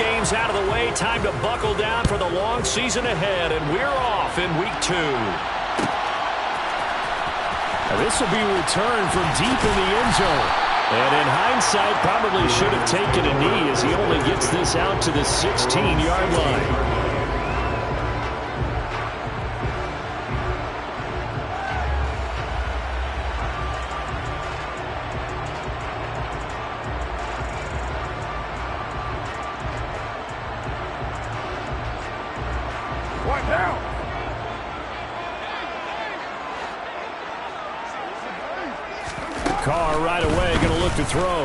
game's out of the way. Time to buckle down for the long season ahead, and we're off in week 2. Now this will be returned from deep in the end zone. And in hindsight, probably should have taken a knee as he only gets this out to the 16-yard line. Carr right away going to look to throw.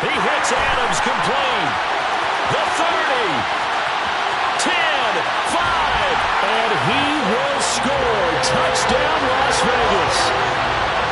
He hits Adams complete. The 30. 10, 5. And he will score. Touchdown, Las Vegas.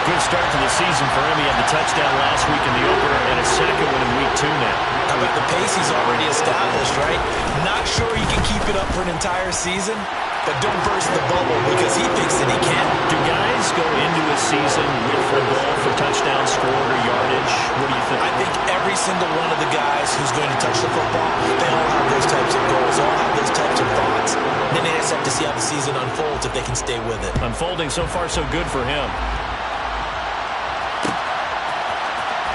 Good start to the season for him. He had the touchdown last week in the opener and a second one in week 2 now. How about the pace he's already established, right? Not sure he can keep it up for an entire season, but don't burst the bubble because he thinks that he can. Do guys go into a season with a goal for touchdown scored or yardage? What do you think? I think every single one of the guys who's going to touch the football, they all have those types of goals, all have those types of thoughts. And then they just have to see how the season unfolds if they can stay with it. Unfolding so far so good for him.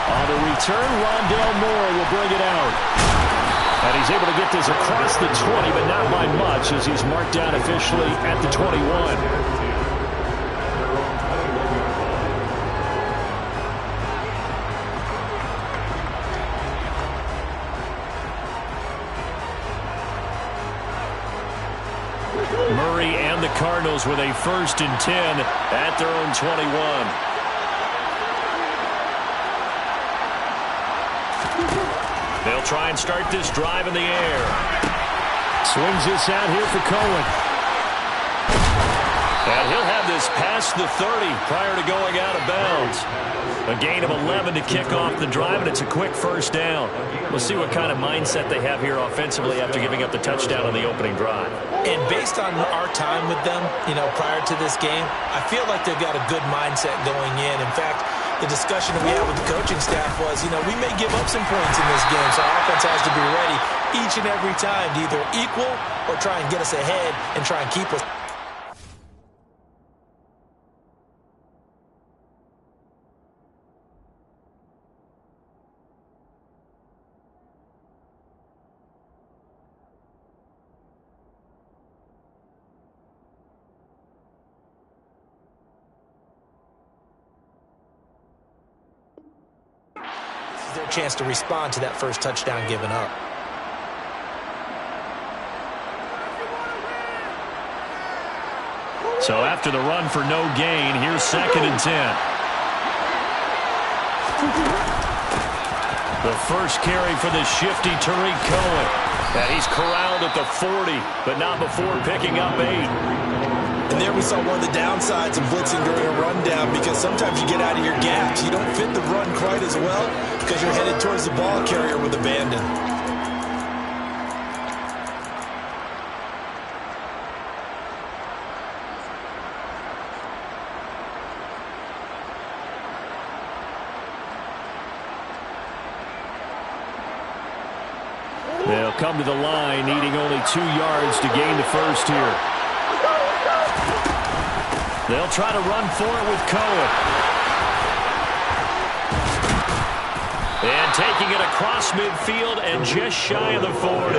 On the return, Rondale Moore will bring it out. And he's able to get this across the 20, but not by much as he's marked down officially at the 21. Murray and the Cardinals with a 1st and 10 at their own 21. They'll try and start this drive in the air. Swings this out here for Cohen. And he'll have this past the 30 prior to going out of bounds. A gain of 11 to kick off the drive, and it's a quick 1st down. We'll see what kind of mindset they have here offensively after giving up the touchdown on the opening drive. And based on our time with them, prior to this game, I feel like they've got a good mindset going in. In fact, the discussion that we had with the coaching staff was, we may give up some points in this game, so our offense has to be ready each and every time to either equal or try and get us ahead and try and keep us. Their chance to respond to that first touchdown given up. So after the run for no gain, here's 2nd and 10. The first carry for the shifty Tariq Cohen. And he's corralled at the 40, but not before picking up 8. And there we saw one of the downsides of blitzing during a rundown, because sometimes you get out of your gaps. You don't fit the run quite as well because you're headed towards the ball carrier with abandon. They'll come to the line needing only 2 yards to gain the 1st here. They'll try to run for it with Cohen. And taking it across midfield and just shy of the 40.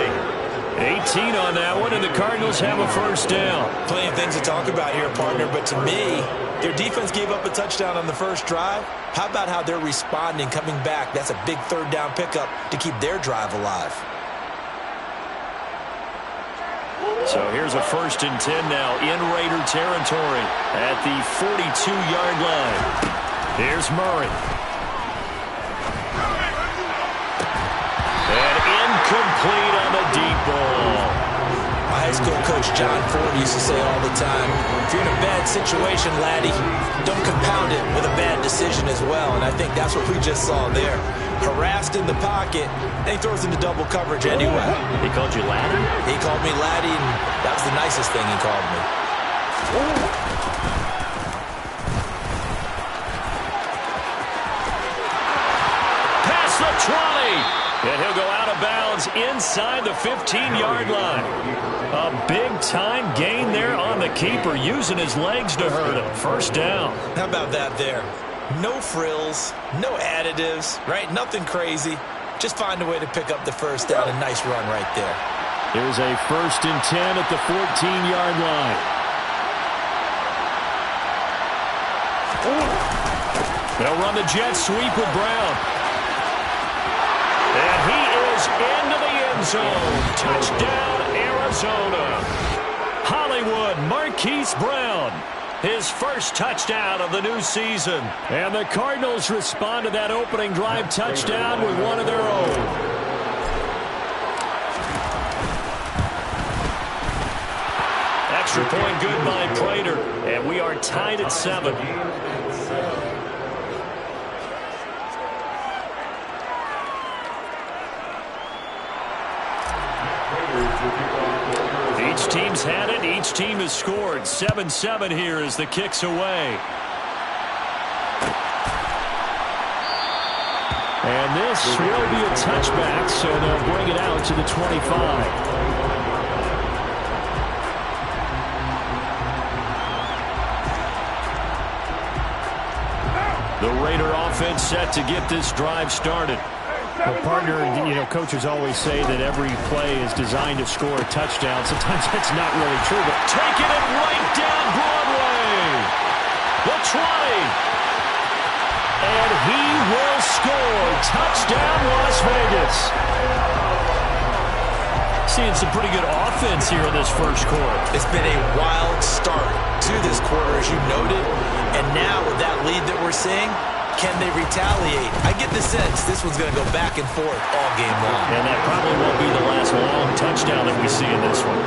18 on that one, and the Cardinals have a 1st down. Plenty of things to talk about here, partner, but to me, their defense gave up a touchdown on the first drive. How about how they're responding, coming back? That's a big 3rd down pickup to keep their drive alive. So here's a 1st and 10 now in Raider territory at the 42-yard line. Here's Murray. And incomplete on the deep ball. My high school coach, John Ford, used to say all the time, if you're in a bad situation, laddie, don't compound it with a bad decision as well. And I think that's what we just saw there. Harassed in the pocket, and he throws into double coverage anyway. He called you laddie? He called me laddie, and that was the nicest thing he called me. Past the 20, and he'll go out of bounds inside the 15-yard line. A big-time gain there on the keeper, using his legs to hurt him. First down. How about that there? No frills, no additives, right? Nothing crazy. Just find a way to pick up the first down. A nice run right there. Here's a 1st and 10 at the 14-yard line. They'll run the jet sweep with Brown. And he is into the end zone. Touchdown, Arizona. Hollywood Marquise Brown. His first touchdown of the new season. And the Cardinals respond to that opening drive touchdown with one of their own. Extra point good by Prater. And we are tied at 7. Each team's had it. Each team has scored. 7-7 here as the kick's away. And this will be a touchback, so they'll bring it out to the 25. The Raider offense set to get this drive started. Well, partner, coaches always say that every play is designed to score a touchdown. Sometimes that's not really true. But taking it right down Broadway. The 20. And he will score. Touchdown, Las Vegas. Seeing some pretty good offense here in this first quarter. It's been a wild start to this quarter, as you noted. And now with that lead that we're seeing, can they retaliate? I get the sense this one's going to go back and forth all game long. And that probably won't be the last long touchdown that we see in this one.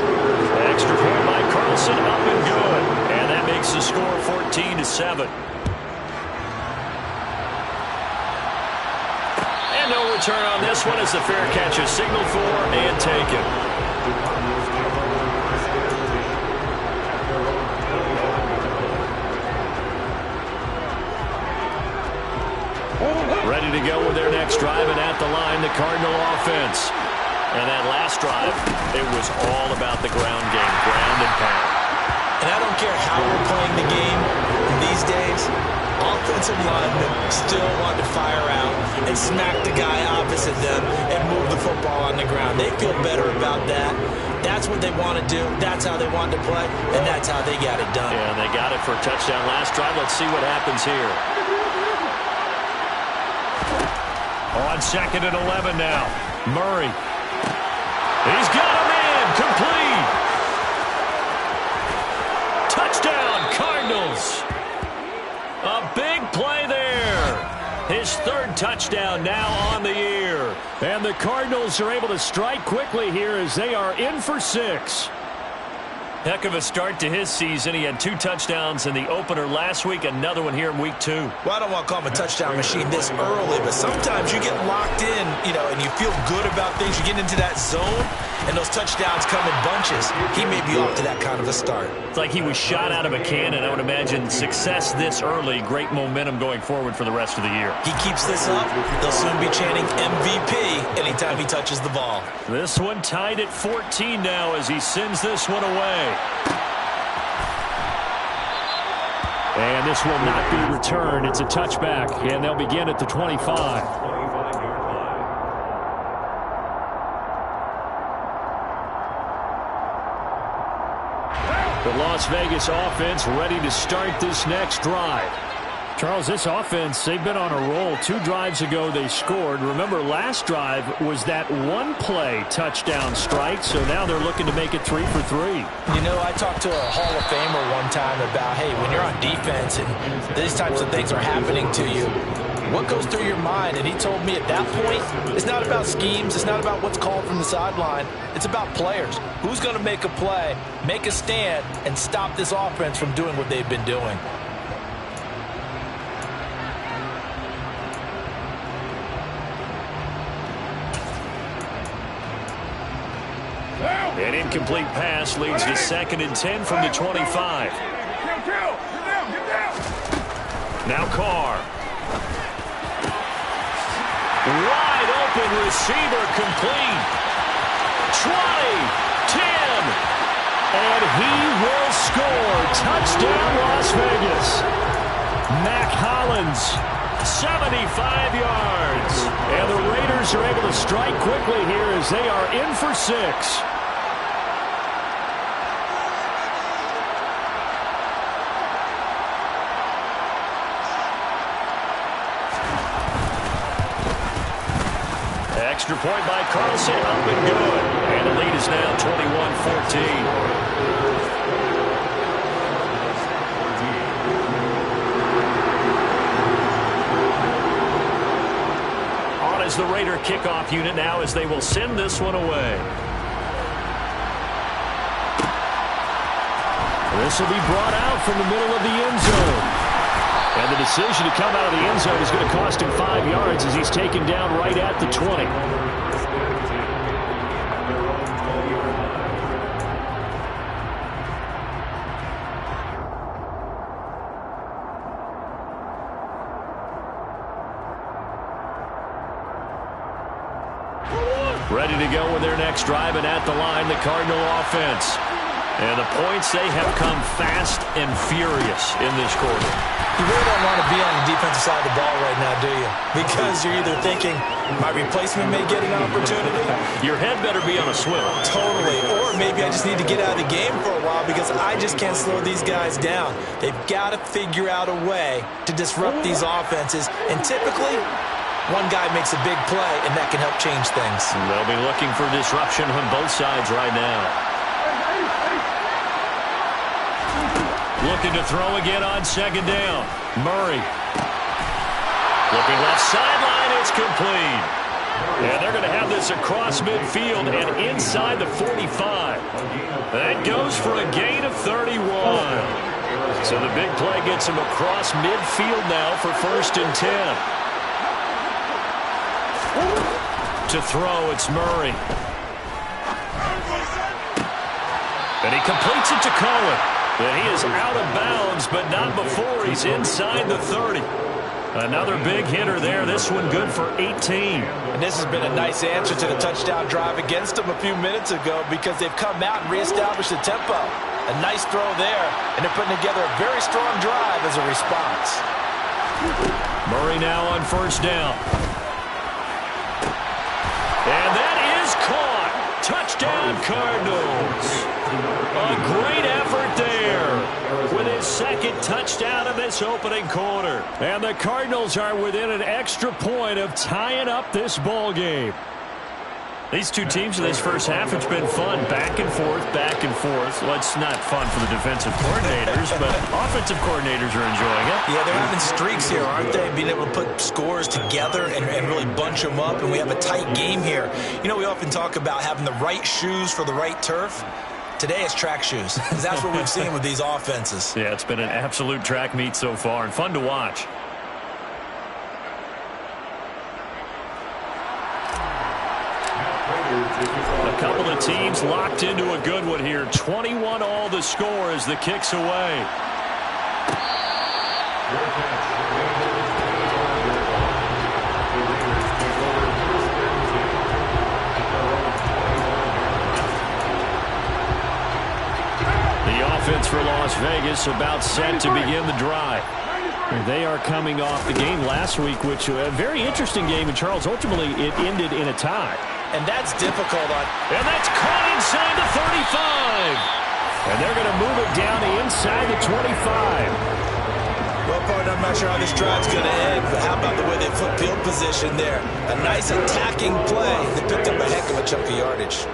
Extra point by Carlson, up and good. And that makes the score 14-7. And no return on this one as the fair catch is signaled for and taken. Ready to go with their next drive, and at the line, the Cardinal offense. And that last drive, it was all about the ground game, ground and pound. And I don't care how we're playing the game these days, offensive linemen still want to fire out and smack the guy opposite them and move the football on the ground. They feel better about that. That's what they want to do. That's how they want to play, and that's how they got it done. Yeah, and they got it for a touchdown last drive. Let's see what happens here. On 2nd and 11 now. Murray. He's got him in. Complete. Touchdown, Cardinals. A big play there. His 3rd touchdown now on the year. And the Cardinals are able to strike quickly here as they are in for 6. Heck of a start to his season. He had 2 touchdowns in the opener last week, another one here in week 2. Well, I don't want to call him a touchdown machine this early, but sometimes you get locked in, and you feel good about things. You get into that zone, and those touchdowns come in bunches. He may be off to that kind of a start. It's like he was shot out of a cannon. I would imagine success this early, great momentum going forward for the rest of the year. He keeps this up, they'll soon be chanting MVP anytime he touches the ball. This one tied at 14 now as he sends this one away. And this will not be returned. It's a touchback, and they'll begin at the 25. The Las Vegas offense ready to start this next drive. Charles, this offense, they've been on a roll. 2 drives ago, they scored. Remember, last drive was that one-play touchdown strike, so now they're looking to make it 3 for 3. I talked to a Hall of Famer one time about, hey, when you're on defense and these types of things are happening to you, what goes through your mind? And he told me at that point, it's not about schemes. It's not about what's called from the sideline. It's about players. Who's going to make a play, make a stand, and stop this offense from doing what they've been doing? An incomplete pass leads to 2nd and 10 from the 25. Now Carr. Wide open receiver complete. he will score. Touchdown, Las Vegas. Mac Hollins, 75 yards. And the Raiders are able to strike quickly here as they are in for 6. Extra point by Carlson, up and good. And the lead is now 21-14. On is the Raider kickoff unit now as they will send this one away. This will be brought out from the middle of the end zone. And the decision to come out of the end zone is going to cost him 5 yards as he's taken down right at the 20. Ready to go with their next drive, and at the line, the Cardinal offense. And the points, they have come fast and furious in this quarter. You really don't want to be on the defensive side of the ball right now, do you? Because you're either thinking, my replacement may get an opportunity. Your head better be on a swivel. Totally. Or maybe I just need to get out of the game for a while because I just can't slow these guys down. They've got to figure out a way to disrupt these offenses. And typically, one guy makes a big play, and that can help change things. They'll be looking for disruption on both sides right now. Looking to throw again on second down. Murray. Looking left sideline. It's complete. And they're going to have this across midfield and inside the 45. That goes for a gain of 31. So the big play gets him across midfield now for 1st and 10. To throw, it's Murray. And he completes it to Cohen. And he is out of bounds, but not before he's inside the 30. Another big hitter there. This one good for 18. And this has been a nice answer to the touchdown drive against them a few minutes ago because they've come out and reestablished the tempo. A nice throw there, and they're putting together a very strong drive as a response. Murray now on 1st down. And that is caught. Touchdown, Cardinals. A great effort there with his 2nd touchdown of this opening quarter. And the Cardinals are within an extra point of tying up this ball game. These two teams in this first half, it's been fun. Back and forth, back and forth. Well, it's not fun for the defensive coordinators, but offensive coordinators are enjoying it. Yeah, they're having streaks here, aren't they? Being able to put scores together and really bunch them up, and we have a tight game here. You know, we often talk about having the right shoes for the right turf. Today it's track shoes. That's what we've seen with these offenses. Yeah, it's been an absolute track meet so far and fun to watch. A couple of teams locked into a good one here. 21 all the score as the kick's away. Offense for Las Vegas about set to begin the drive. They are coming off the game last week, which a very interesting game in Charles. Ultimately, it ended in a tie. And that's difficult on. And that's caught inside the 35. And they're going to move it down to inside the 25. Well, partner, I'm not sure how this drive's going to end, but how about the way they flip field position there? A nice attacking play. They picked up a heck of a chunk of yardage.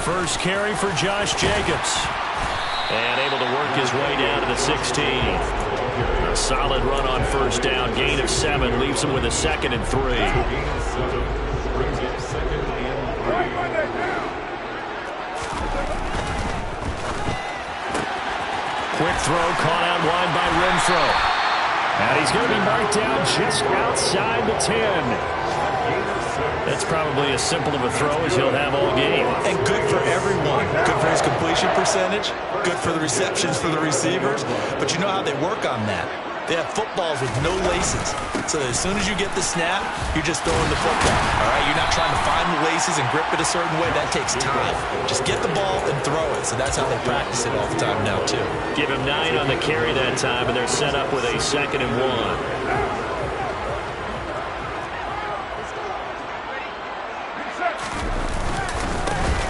First carry for Josh Jacobs. And able to work his way down to the 16. A solid run on 1st down. Gain of 7 leaves him with a 2nd and 3. Quick throw caught out wide by Renfro. And he's going to be marked down just outside the 10. That's probably as simple of a throw as he'll have all game. And good for everyone. Good for his completion percentage. Good for the receptions for the receivers. But you know how they work on that. They have footballs with no laces. So as soon as you get the snap, you're just throwing the football. All right, you're not trying to find the laces and grip it a certain way. That takes time. Just get the ball and throw it. So that's how they practice it all the time now, too. Give him 9 on the carry that time, and they're set up with a 2nd and 1.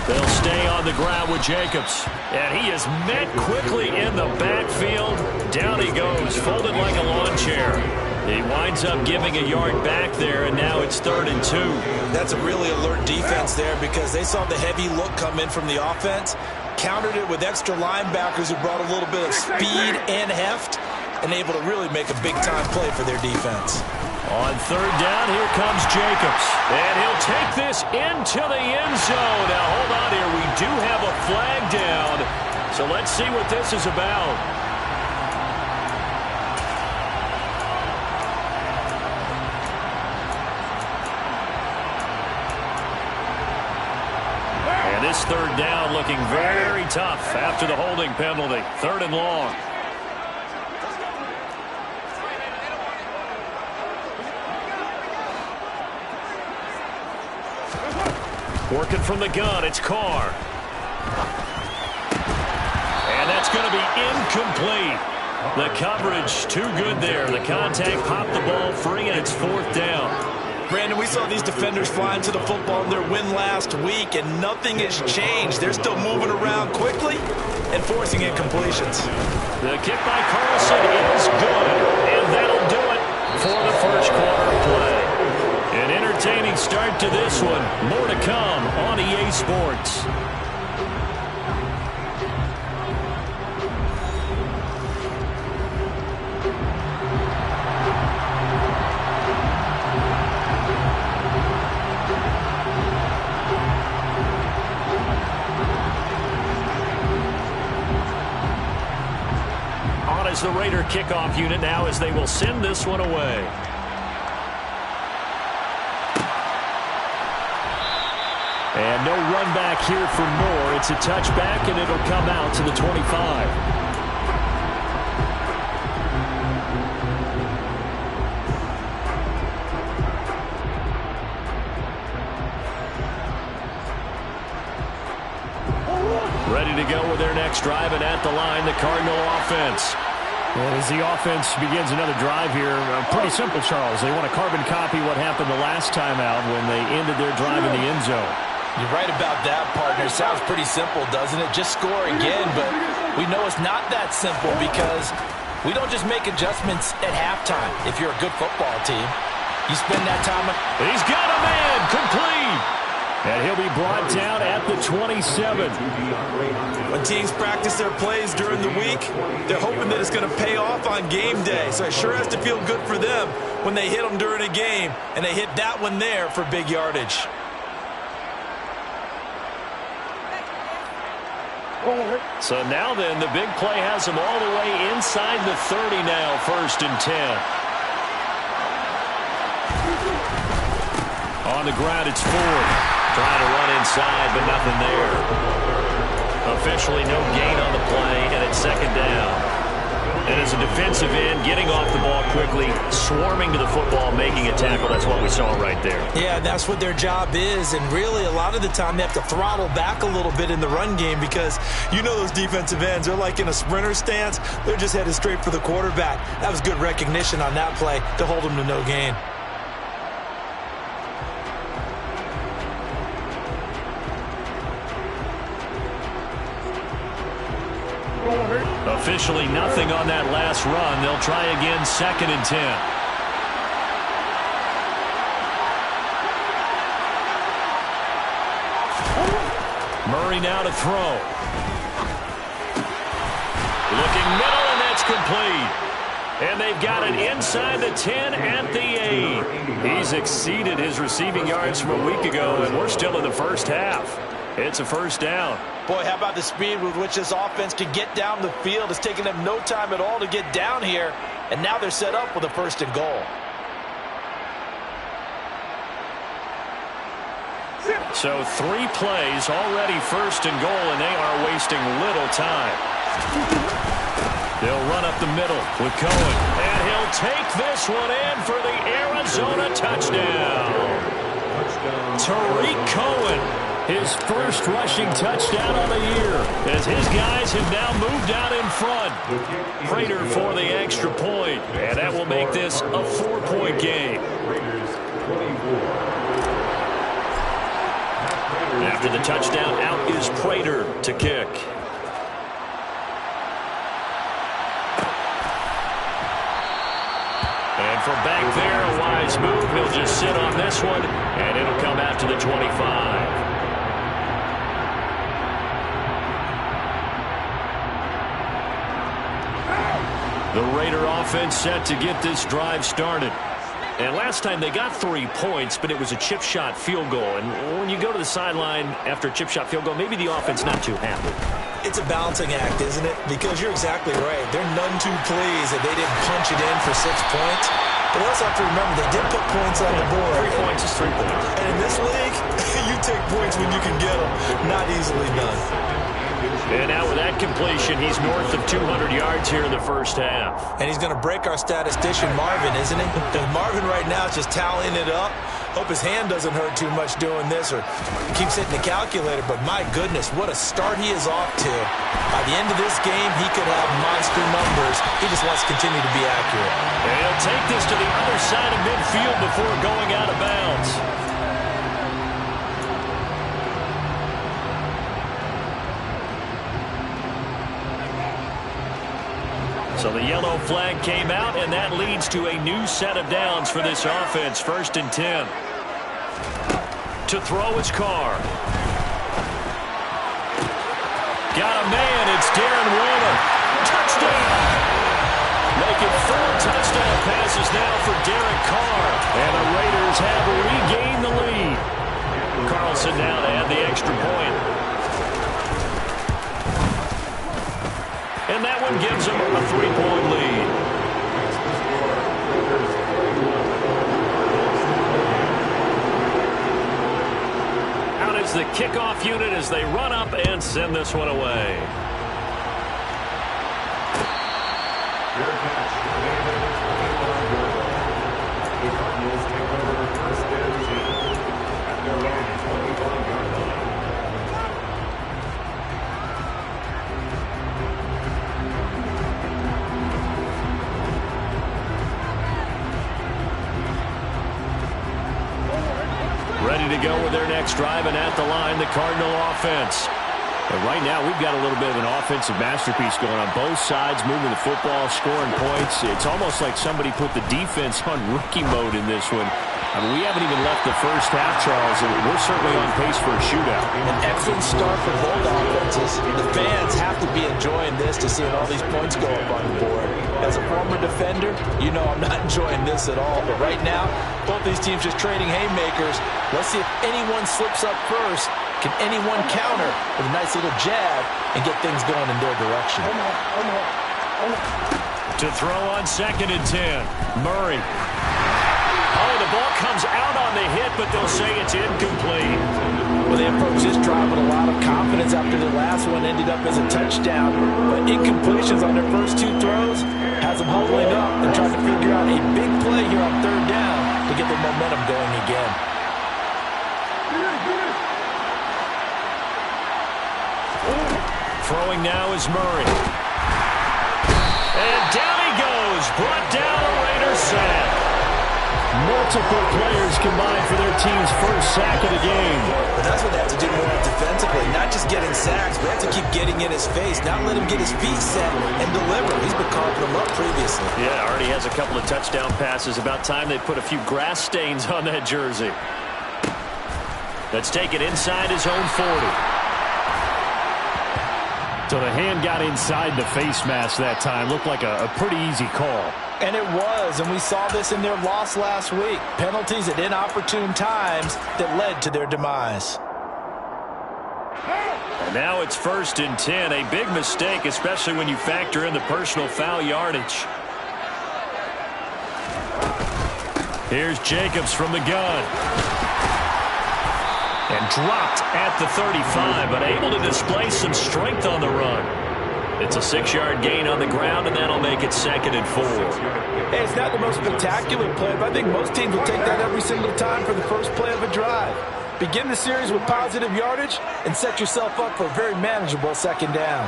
They'll stay on the ground with Jacobs. And he is met quickly in the backfield. Down he goes, folded like a lawn chair. He winds up giving a yard back there, and now it's 3rd and 2. That's a really alert defense there because they saw the heavy look come in from the offense, countered it with extra linebackers who brought a little bit of speed and heft, and able to really make a big-time play for their defense. On 3rd down, here comes Jacobs. And he'll take this into the end zone. Now, hold on here. We do have a flag down. So let's see what this is about. And this 3rd down looking very tough after the holding penalty. 3rd and long. Working from the gun, it's Carr. And that's going to be incomplete. The coverage too good there. The contact popped the ball free, and it's 4th down. Brandon, we saw these defenders flying to the football in their win last week, and nothing has changed. They're still moving around quickly and forcing incompletions. The kick by Carlson is good, and that'll do it for the first quarter of play. An entertaining start to this one. More to come on EA Sports. On is the Raider kickoff unit now as they will send this one away. And no run back here for Moore. It's a touchback, and it'll come out to the 25. Ready to go with their next drive, and at the line, the Cardinal offense. Well, as the offense begins another drive here, pretty simple, Charles. They want to carbon copy what happened the last time out when they ended their drive in the end zone. You're right about that, partner. Sounds pretty simple, doesn't it? Just score again, but we know it's not that simple because we don't just make adjustments at halftime. If you're a good football team, you spend that time. He's got a man, complete. And he'll be brought down at the 27. When teams practice their plays during the week, they're hoping that it's going to pay off on game day. So it sure has to feel good for them when they hit them during a game, and they hit that one there for big yardage. So now then, the big play has them all the way inside the 30 now, 1st and 10. On the ground, it's Ford. Trying to run inside, but nothing there. Officially no gain on the play, and it's 2nd down. And as a defensive end, getting off the ball quickly, swarming to the football, making a tackle. That's what we saw right there. Yeah, that's what their job is. And really, a lot of the time, they have to throttle back a little bit in the run game because you know those defensive ends, they're like in a sprinter stance. They're just headed straight for the quarterback. That was good recognition on that play to hold them to no gain. Officially nothing on that last run. They'll try again, 2nd and 10. Murray now to throw. Looking middle, and that's complete. And they've got it inside the 10 at the 8. He's exceeded his receiving yards from a week ago, and we're still in the first half. It's a 1st down. Boy, how about the speed with which this offense could get down the field? It's taken them no time at all to get down here, and now they're set up with a 1st and goal. So 3 plays, already 1st and goal, and they are wasting little time. They'll run up the middle with Cohen. And he'll take this one in for the Arizona touchdown. Tariq Cohen, his first rushing touchdown of the year, as his guys have now moved out in front. Prater for the extra point, and that will make this a 4-point game. After the touchdown, out is Prater to kick. And from back there, a wise move. He'll just sit on this one, and it'll come out to the 25. The Raider offense set to get this drive started. And last time they got 3 points, but it was a chip shot field goal. And when you go to the sideline after a chip shot field goal, maybe the offense not too happy. It's a balancing act, isn't it? Because you're exactly right. They're none too pleased that they didn't punch it in for 6 points. But we also have to remember they did put points on the board. 3 points is 3 points. And in this league, you take points when you can get them. Not easily done. And now with that completion, he's north of 200 yards here in the first half. And he's going to break our statistician Marvin, isn't he? Marvin right now is just tallying it up. Hope his hand doesn't hurt too much doing this or keeps hitting the calculator. But my goodness, what a start he is off to. By the end of this game, he could have monster numbers. He just wants to continue to be accurate. And he'll take this to the other side of midfield before going out of bounds. So the yellow flag came out, and that leads to a new set of downs for this offense. 1st and 10. To throw is Carr. Got a man. It's Darren Waller. Touchdown. Making 4 touchdown passes now for Derek Carr. And the Raiders have regained the lead. Carlson now to add the extra point. And that one gives them a 3-point lead. Out is the kickoff unit as they run up and send this one away. Ready to go with their next drive, and at the line, the Cardinal offense. But right now, we've got a little bit of an offensive masterpiece going on both sides, moving the football, scoring points. It's almost like somebody put the defense on rookie mode in this one. I mean, we haven't even left the first half, Charles, and we're certainly on pace for a shootout. An excellent start for both offenses. The fans have to be enjoying this to see all these points go up on the board. As a former defender, you know I'm not enjoying this at all. But right now, both these teams just trading haymakers. Let's see if anyone slips up first. Can anyone counter with a nice little jab and get things going in their direction? To throw on 2nd and 10, Murray. Oh, the ball comes out on the hit, but they'll say it's incomplete. Well, they approached this drive with a lot of confidence after the last one ended up as a touchdown. But incompletions on their first 2 throws has them huddling up and trying to figure out a big play here on 3rd down to get their momentum going again. Throwing now is Murray. And down he goes. Brought down a Raider sack. Multiple players combined for their team's first sack of the game. But that's what they have to do more defensively. Not just getting sacks, but they have to keep getting in his face. Not let him get his feet set and deliver. He's been carving them up previously. Yeah, already has a couple of touchdown passes. About time they put a few grass stains on that jersey. Let's take it inside his own 40. So the hand got inside the face mask that time. Looked like a pretty easy call. And it was, and we saw this in their loss last week. Penalties at inopportune times that led to their demise. And now it's 1st and 10. A big mistake, especially when you factor in the personal foul yardage. Here's Jacobs from the gun. And dropped at the 35, but able to display some strength on the run. It's a 6-yard gain on the ground, and that'll make it 2nd and 4. Hey, it's not the most spectacular play, but I think most teams will take that every single time for the first play of a drive. Begin the series with positive yardage and set yourself up for a very manageable 2nd down.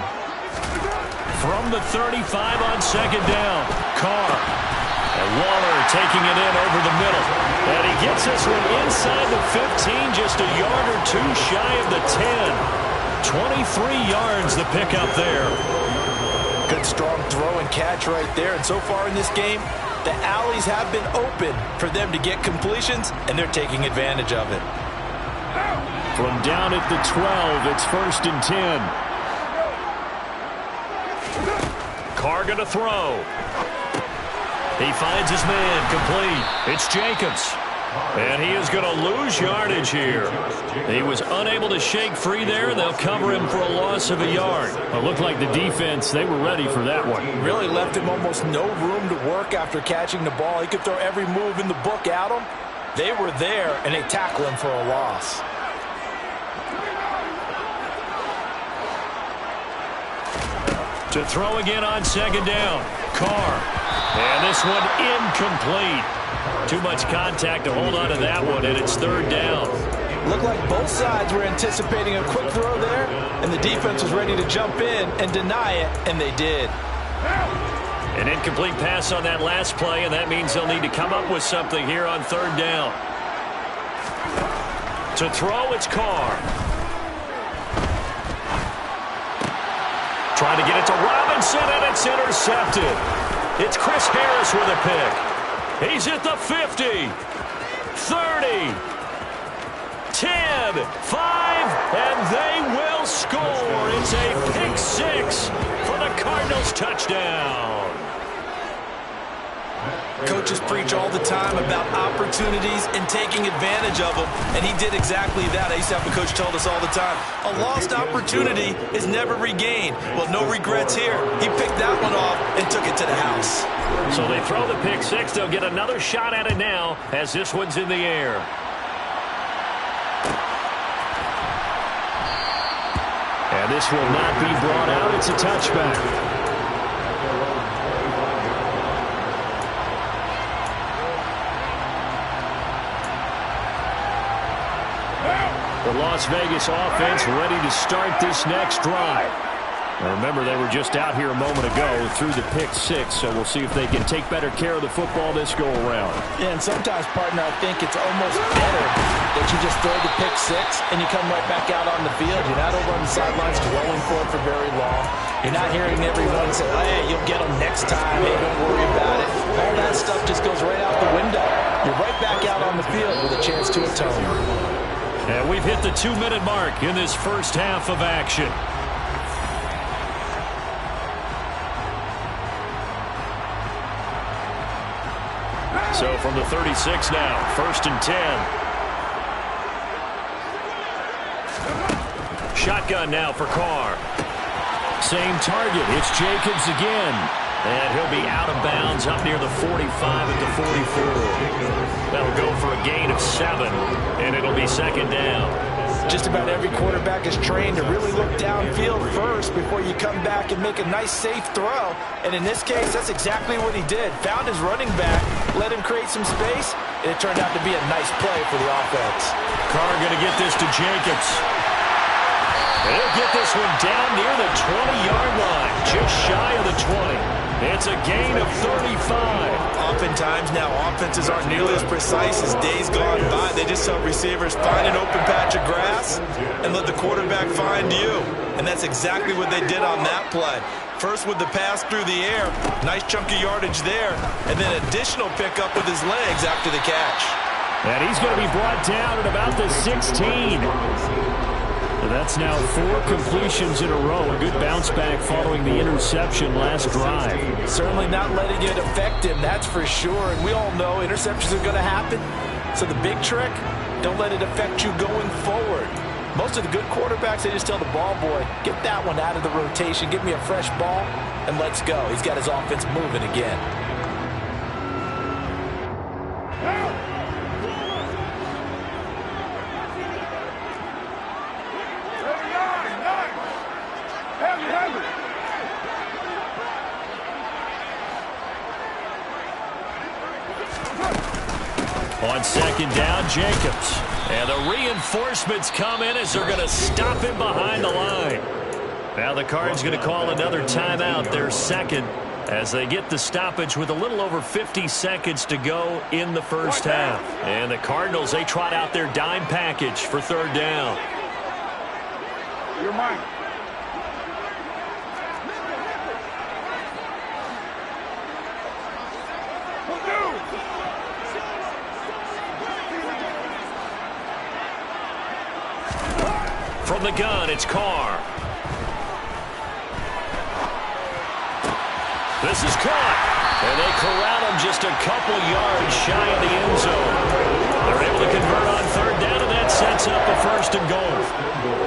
From the 35 on 2nd down, Carr. And Waller taking it in over the middle. And he gets this one inside the 15, just a yard or two shy of the 10. 23 yards the pickup there. Good strong throw and catch right there. And so far in this game, the alleys have been open for them to get completions, and they're taking advantage of it. From down at the 12, it's 1st and 10. Carr going to throw. He finds his man complete. It's Jacobs. And he is going to lose yardage here. He was unable to shake free there, and they'll cover him for a loss of a yard. It looked like the defense, they were ready for that one. Really left him almost no room to work after catching the ball. He could throw every move in the book at him. They were there, and they tackle him for a loss. To throw again on 2nd down. Carr. And this one incomplete. Too much contact to hold on to that one, and it's 3rd down. Looked like both sides were anticipating a quick throw there, and the defense was ready to jump in and deny it, and they did. An incomplete pass on that last play, and that means they'll need to come up with something here on 3rd down. To throw, it's Carr. Trying to get it to Robinson, and it's intercepted. It's Chris Harris with a pick. He's at the 50, 30, 10, 5, and they will score. It's a pick 6 for the Cardinals touchdown. Coaches preach all the time about opportunities and taking advantage of them, and he did exactly that. I used to have a coach tell us all the time, a lost opportunity is never regained. Well, no regrets here. He picked that one off and took it to the house. So they throw the pick 6. They'll get another shot at it now as this one's in the air. And this will not be brought out. It's a touchback. The Las Vegas offense ready to start this next drive. Now remember, they were just out here a moment ago through the pick 6, so we'll see if they can take better care of the football this go-around. Yeah, and sometimes, partner, I think it's almost better that you just throw the pick 6 and you come right back out on the field. You're not over on the sidelines dwelling for it for very long. You're not hearing everyone say, oh, hey, you'll get them next time. Hey, don't worry about it. All that stuff just goes right out the window. You're right back out on the field with a chance to atone. And we've hit the 2-minute mark in this first half of action. So from the 36 now, 1st and 10. Shotgun now for Carr. Same target. It's Jacobs again. And he'll be out of bounds up near the 45 at the 44. That'll go for a gain of 7, and it'll be 2nd down. Just about every quarterback is trained to really look downfield first before you come back and make a nice, safe throw. And in this case, that's exactly what he did. Found his running back, let him create some space, and it turned out to be a nice play for the offense. Carr going to get this to Jacobs. And he'll get this one down near the 20-yard line, just shy of the 20. It's a gain of 35. Oftentimes now, offenses aren't nearly as precise as days gone by. They just help receivers find an open patch of grass and let the quarterback find you. And that's exactly what they did on that play. First with the pass through the air, nice chunky yardage there, and then additional pickup with his legs after the catch. And he's going to be brought down at about the 16. That's now 4 completions in a row. A good bounce back following the interception last drive. Certainly not letting it affect him, that's for sure. And we all know interceptions are going to happen. So the big trick, don't let it affect you going forward. Most of the good quarterbacks, they just tell the ball boy, get that one out of the rotation, give me a fresh ball, and let's go. He's got his offense moving again. On second down, Jacobs. And the reinforcements come in as they're going to stop him behind the line. Now the Cards going to call another timeout, their second, as they get the stoppage with a little over 50 seconds to go in the first half. And the Cardinals, they trot out their dime package for third down. You're mine. From the gun, it's Carr. This is caught. And they corral him just a couple yards shy of the end zone. They're able to convert on third down, and that sets up a first and goal.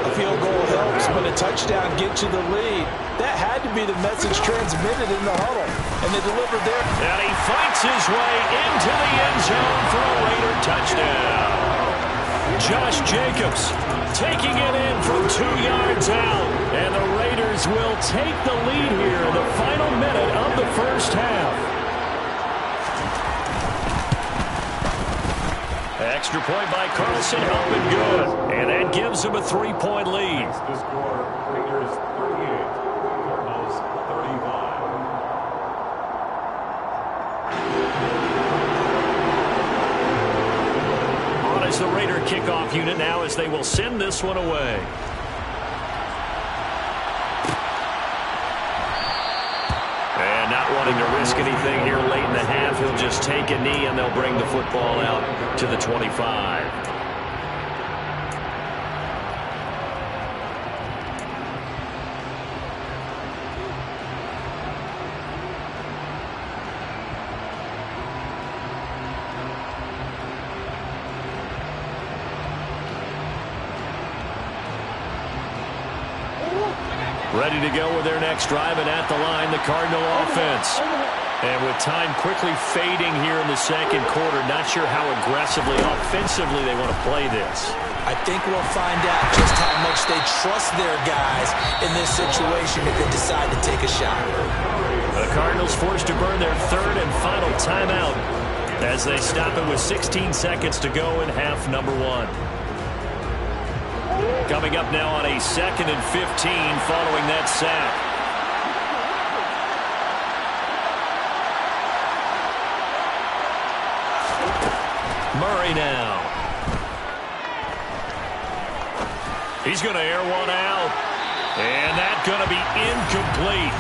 A field goal helps, but a touchdown gets you the lead. That had to be the message transmitted in the huddle, and they delivered there. And he fights his way into the end zone for a Raider touchdown. Josh Jacobs taking it in from 2 yards out. And the Raiders will take the lead here in the final minute of the first half. Extra point by Carlson, helping good. And that gives them a 3-point lead. The score, Raiders 38, Cardinals 35. On is the Raider kickoff unit now as they will send this one away. And not wanting to risk anything here late in the half, he'll just take a knee and they'll bring the football out to the 25. Ready to go with their next drive, and at the line, the Cardinal offense. And with time quickly fading here in the second quarter, not sure how aggressively, offensively they want to play this. I think we'll find out just how much they trust their guys in this situation if they decide to take a shot. The Cardinals forced to burn their third and final timeout as they stop it with 16 seconds to go in half number one. Coming up now on a 2nd and 15 following that sack. Murray now. He's going to air one out. And that's going to be incomplete.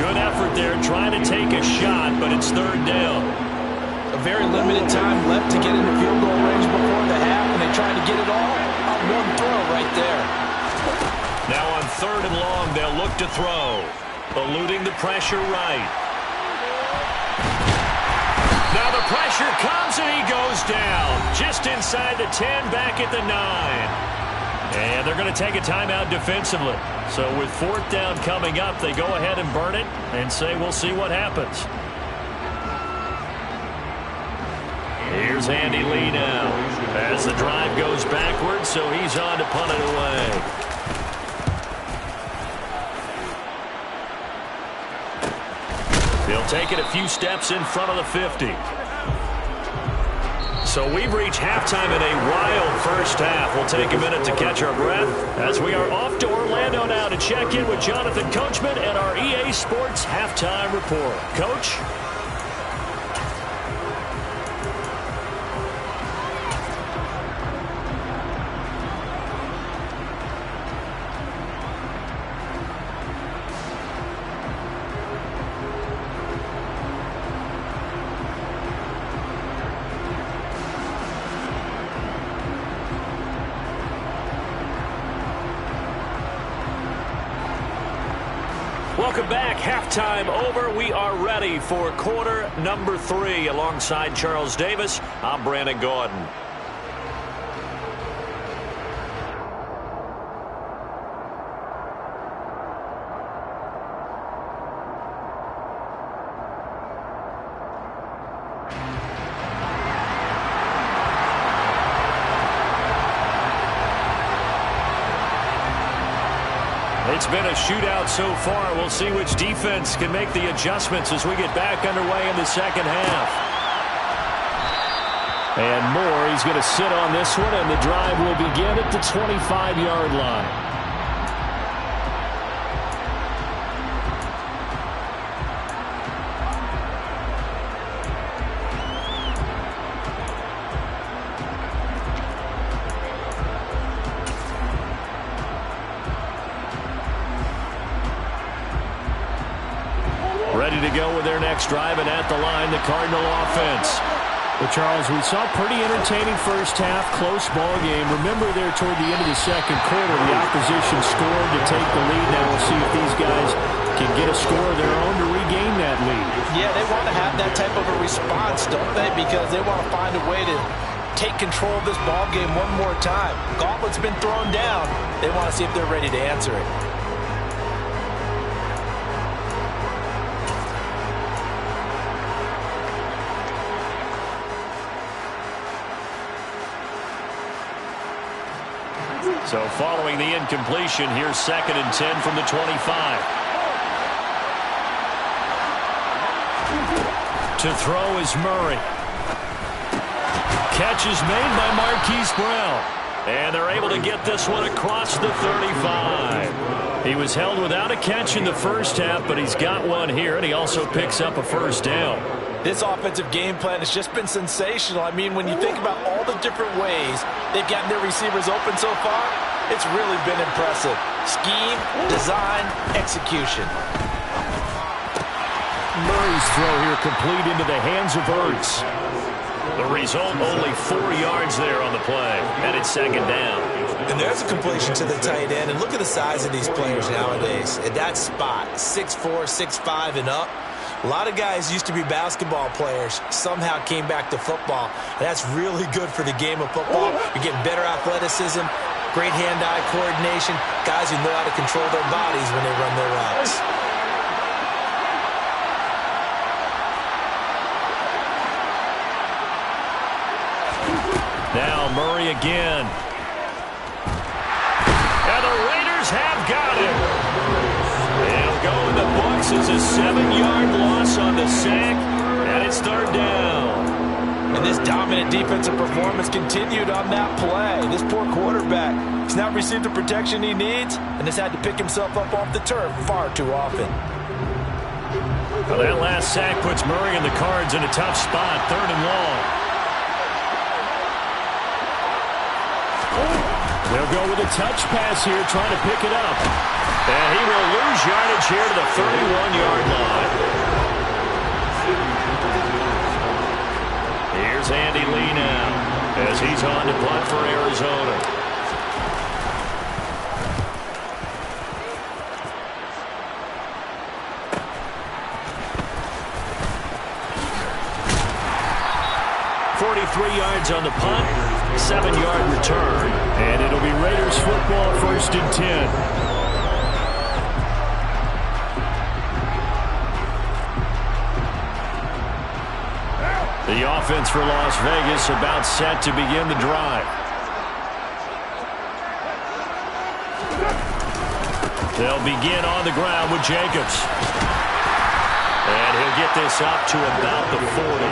Good effort there trying to take a shot, but it's third down. A very limited time left to get into field goal range before the half, and they tried to get it all on one throw right there. Now on third and long, they'll look to throw. Eluding the pressure right. Now the pressure comes and he goes down. Just inside the 10, back at the 9. And they're going to take a timeout defensively. So with fourth down coming up, they go ahead and burn it and say we'll see what happens. Here's Andy Lee now as the drive goes backwards, so he's on to punt it away. He'll take it a few steps in front of the 50. So we've reached halftime in a wild first half. We'll take a minute to catch our breath as we are off to Orlando now to check in with Jonathan Coachman and our EA Sports Halftime Report. Coach? Welcome back. Halftime over. We are ready for quarter number 3. Alongside Charles Davis, I'm Brandon Gordon. It's been a shootout so far. We'll see which defense can make the adjustments as we get back underway in the second half. And Moore, he's going to sit on this one, and the drive will begin at the 25-yard line. Ready to go with their next drive, and at the line, the Cardinal offense. Well, Charles, we saw a pretty entertaining first half, close ball game. Remember there toward the end of the second quarter, the opposition scored to take the lead. Now we'll see if these guys can get a score of their own to regain that lead. Yeah, they want to have that type of a response, don't they? Because they want to find a way to take control of this ball game one more time. Gauntlet's been thrown down. They want to see if they're ready to answer it. So following the incompletion, here's 2nd and 10 from the 25. To throw is Murray. Catch is made by Marquise Brown. And they're able to get this one across the 35. He was held without a catch in the first half, but he's got one here, and he also picks up a first down. This offensive game plan has just been sensational. I mean, when you think about all the different ways they've gotten their receivers open so far, it's really been impressive. Scheme, design, execution. Murray's throw here complete into the hands of Ertz. The result, only 4 yards there on the play, and it's 2nd down. And there's a completion to the tight end. And look at the size of these players nowadays. At that spot, 6'4", 6'5", and up. A lot of guys used to be basketball players, somehow came back to football. And that's really good for the game of football. You're getting better athleticism, great hand-eye coordination, guys who know how to control their bodies when they run their routes. Now Murray again. And the Raiders have got him. It'll go in the books as a 7-yard loss on the sack, and it's 3rd down. And this dominant defensive performance continued on that play. This poor quarterback has not received the protection he needs and has had to pick himself up off the turf far too often. Well, that last sack puts Murray and the Cards in a tough spot, 3rd and long. They'll go with a touch pass here, trying to pick it up. And he will lose yardage here to the 31-yard line. Here's Andy Lee now as he's on to punt for Arizona. .43 yards on the punt, 7-yard return, and it'll be Raiders football, 1st and 10. The offense for Las Vegas about set to begin the drive. They'll begin on the ground with Jacobs. And he'll get this up to about the 40.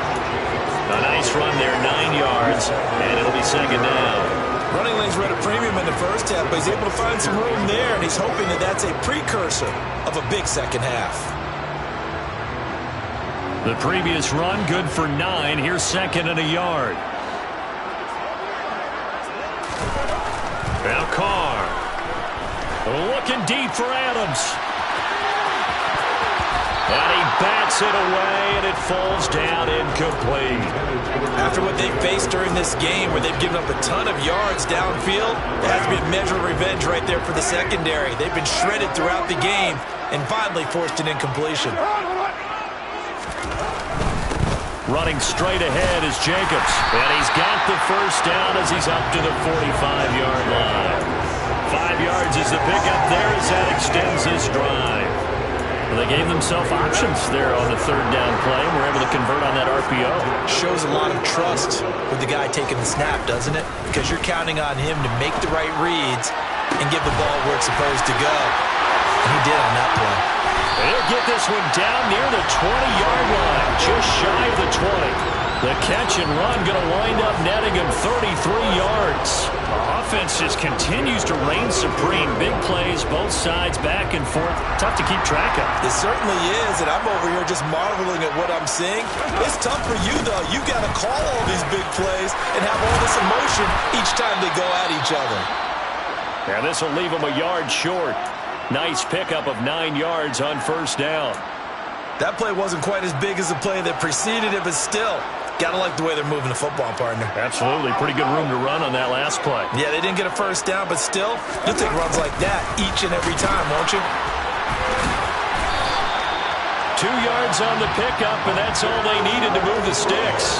A nice run there, 9 yards, and it'll be 2nd down. Running lanes were at a premium in the first half, but he's able to find some room there, and he's hoping that that's a precursor of a big second half. The previous run, good for 9. Here's 2nd and a yard. Now Carr. Looking deep for Adams. And he bats it away, and it falls down incomplete. After what they faced during this game, where they've given up a ton of yards downfield, there has to be a measure of revenge right there for the secondary. They've been shredded throughout the game and finally forced an incompletion. Running straight ahead is Jacobs. And he's got the first down as he's up to the 45-yard line. 5 yards is the pickup there as that extends this drive. Well, they gave themselves options there on the 3rd down play and were able to convert on that RPO. Shows a lot of trust with the guy taking the snap, doesn't it? Because you're counting on him to make the right reads and give the ball where it's supposed to go. And he did on that play. He'll get this one down near the 20-yard line, just shy of the 20. The catch and run going to wind up netting him 33 yards. Offense just continues to reign supreme. Big plays, both sides, back and forth. Tough to keep track of. It certainly is, and I'm over here just marveling at what I'm seeing. It's tough for you, though. You've got to call all these big plays and have all this emotion each time they go at each other. Yeah, this will leave him a yard short. Nice pickup of 9 yards on first down. That play wasn't quite as big as the play that preceded it, but still, got to like the way they're moving the football, partner. Absolutely. Pretty good room to run on that last play. Yeah, they didn't get a first down, but still, you'll take runs like that each and every time, won't you? 2 yards on the pickup, and that's all they needed to move the sticks.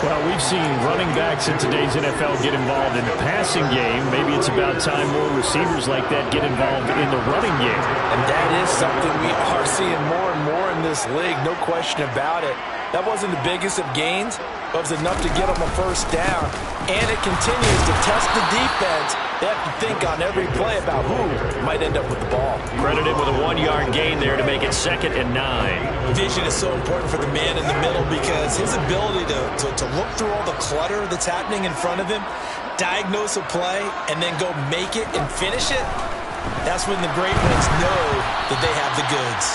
Well, we've seen running backs in today's NFL get involved in the passing game. Maybe it's about time more receivers like that get involved in the running game. And that is something we are seeing more and more in this league, no question about it. That wasn't the biggest of gains, but it was enough to get them a first down. And it continues to test the defense. They have to think on every play about who might end up with the ball. Credited with a 1-yard gain there to make it 2nd and 9. Vision is so important for the man in the middle because his ability to look through all the clutter that's happening in front of him, diagnose a play, and then go make it and finish it, that's when the great ones know that they have the goods.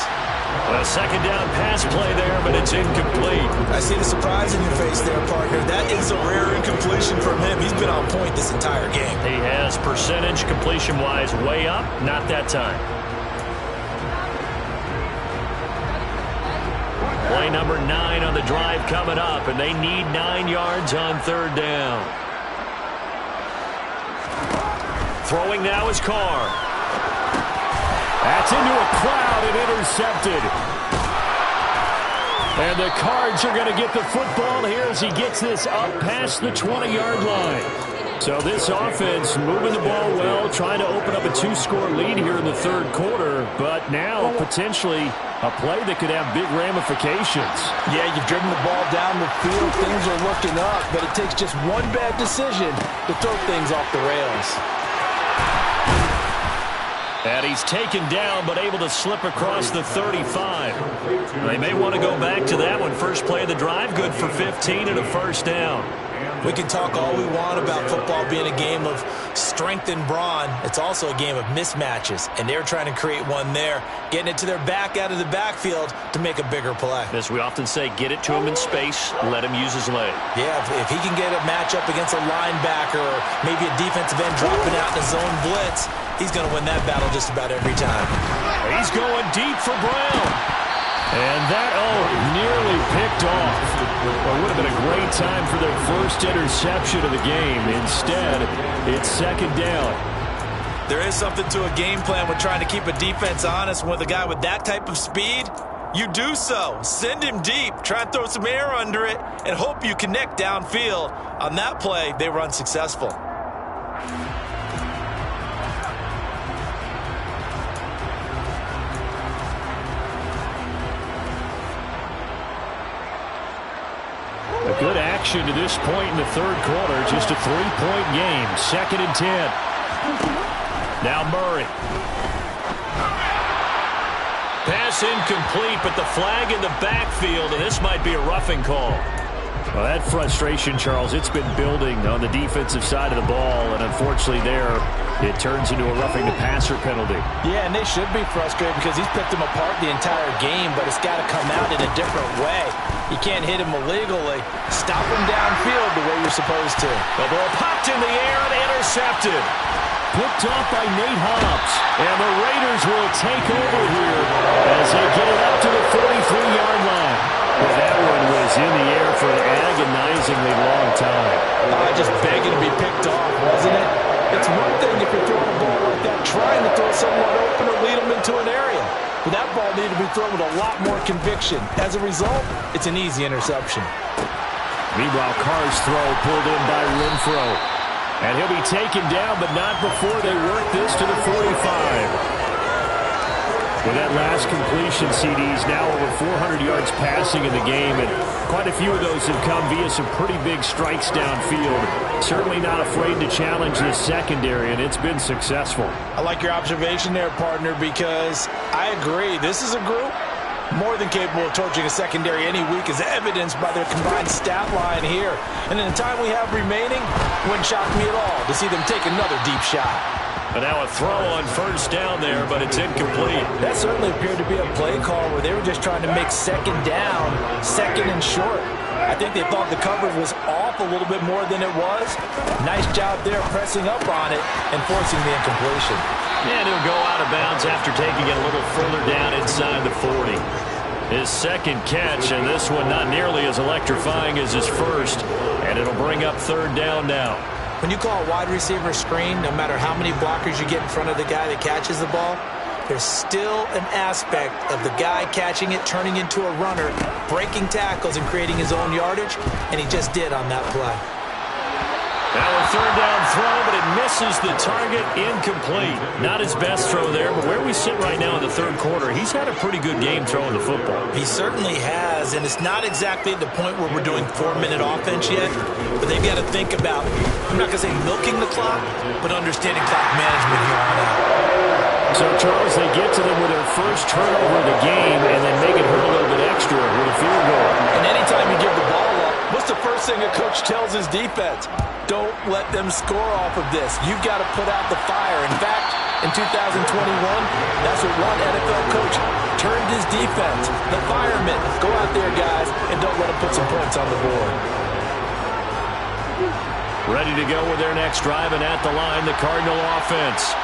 A 2nd down pass play there, but it's incomplete. I see the surprise in your face there, partner. That is a rare incompletion from him. He's been on point this entire game. He has percentage completion-wise way up, not that time. Play number 9 on the drive coming up, and they need 9 yards on 3rd down. Throwing now is Carr. That's into a crowd and intercepted. And the Cards are going to get the football here as he gets this up past the 20-yard line. So this offense moving the ball well, trying to open up a 2-score lead here in the 3rd quarter, but now potentially a play that could have big ramifications. Yeah, you've driven the ball down the field. Things are looking up, but it takes just one bad decision to throw things off the rails. And he's taken down, but able to slip across the 35. They may want to go back to that one. First play of the drive, good for 15 and a first down. We can talk all we want about football being a game of strength and brawn. It's also a game of mismatches, and they're trying to create one there, getting it to their back out of the backfield to make a bigger play. As we often say, get it to him in space, let him use his leg. Yeah, if he can get a matchup against a linebacker or maybe a defensive end dropping out in a zone blitz, he's going to win that battle just about every time. He's going deep for Brown. And that, nearly picked off. Well, it would have been a great time for their first interception of the game. Instead, it's 2nd down. There is something to a game plan with trying to keep a defense honest. With a guy with that type of speed, you do so. Send him deep. Try and throw some air under it and hope you connect downfield. On that play, they were unsuccessful. A good action to this point in the 3rd quarter. Just a 3-point game. 2nd and 10. Now Murray. Pass incomplete, but the flag in the backfield, and this might be a roughing call. Well, that frustration, Charles, it's been building on the defensive side of the ball, and unfortunately there, it turns into a roughing the passer penalty. Yeah, and they should be frustrated because he's picked them apart the entire game, but it's got to come out in a different way. You can't hit him illegally. Stop him downfield the way you're supposed to. The ball popped in the air and intercepted. Picked off by Nate Hobbs. And the Raiders will take over here as they get it up to the 43-yard line. Well, that one was in the air for an agonizingly long time. Just begging to be picked off, wasn't it? It's one thing if you're throwing a ball like that, trying to throw someone open or lead them into an area. But that ball needed to be thrown with a lot more conviction. As a result, it's an easy interception. Meanwhile, Carr's throw pulled in by Renfro. And he'll be taken down, but not before they work this to the 45. With that last completion, CD's now over 400 yards passing in the game, and quite a few of those have come via some pretty big strikes downfield. Certainly not afraid to challenge the secondary, and it's been successful. I like your observation there, partner, because I agree. This is a group More than capable of torching a secondary any week, as evidenced by their combined stat line here. And in the time we have remaining, wouldn't shock me at all to see them take another deep shot. But now a throw on first down there, but it's incomplete. That certainly appeared to be a play call where they were just trying to make second down, second and short. I think they thought the coverage was off a little bit more than it was. Nice job there pressing up on it and forcing the incompletion. And he'll go out of bounds after taking it a little further down inside the 40. His second catch, and this one not nearly as electrifying as his first. And it'll bring up third down now. When you call a wide receiver screen, no matter how many blockers you get in front of the guy that catches the ball, there's still an aspect of the guy catching it, turning into a runner, breaking tackles and creating his own yardage, and he just did on that play. Now a third down throw, but it misses the target, incomplete. Not his best throw there, but where we sit right now in the third quarter, he's had a pretty good game throwing the football. He certainly has, and it's not exactly at the point where we're doing 4-minute offense yet, but they've got to think about, I'm not going to say milking the clock, but understanding clock management here on out. So, Charles, they get to them with their first turnover of the game and then make it hurt a little bit extra with a field goal. And anytime you give the ball up, what's the first thing a coach tells his defense? Don't let them score off of this. You've got to put out the fire. In fact, in 2021, that's what one NFL coach turned his defense. The firemen. Go out there, guys, and don't let them put some points on the board. Ready to go with their next drive, and at the line, the Cardinal offense.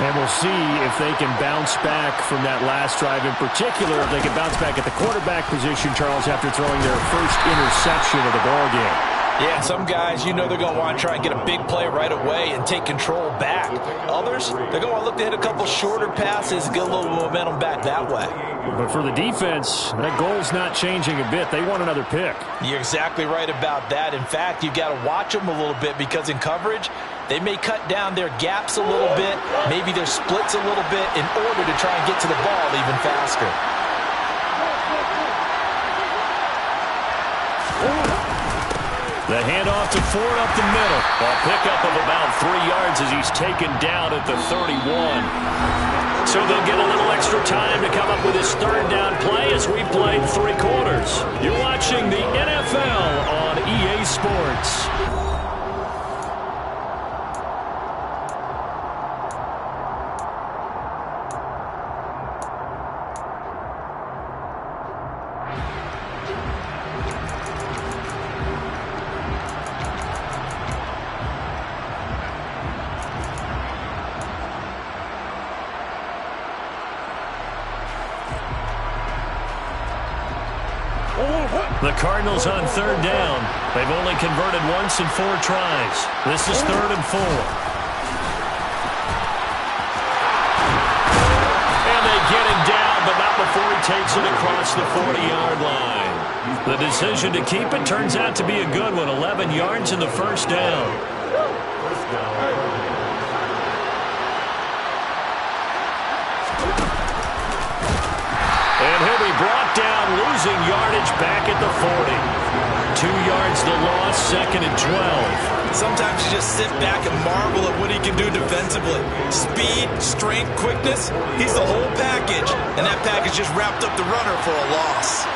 And we'll see if they can bounce back from that last drive. In particular, if they can bounce back at the quarterback position, Charles, after throwing their first interception of the ballgame. Yeah, some guys, you know they're going to want to try and get a big play right away and take control back. Others, they're going to want to look to hit a couple shorter passes, get a little momentum back that way. But for the defense, that goal's not changing a bit. They want another pick. You're exactly right about that. In fact, you've got to watch them a little bit because in coverage, they may cut down their gaps a little bit, maybe their splits a little bit in order to try and get to the ball even faster. The handoff to Ford up the middle. A pickup of about 3 yards as he's taken down at the 31. So they'll get a little extra time to come up with his third down play as we played 3 quarters. You're watching the NFL on EA Sports. The Cardinals on third down. They've only converted once in 4 tries. This is 3rd and 4. And they get him down, but not before he takes it across the 40-yard line. The decision to keep it turns out to be a good one. 11 yards in the first down. And he'll be brought down, losing yardage back at the 40. 2 yards the loss, 2nd and 12. Sometimes you just sit back and marvel at what he can do defensively. Speed, strength, quickness, he's the whole package. And that package just wrapped up the runner for a loss.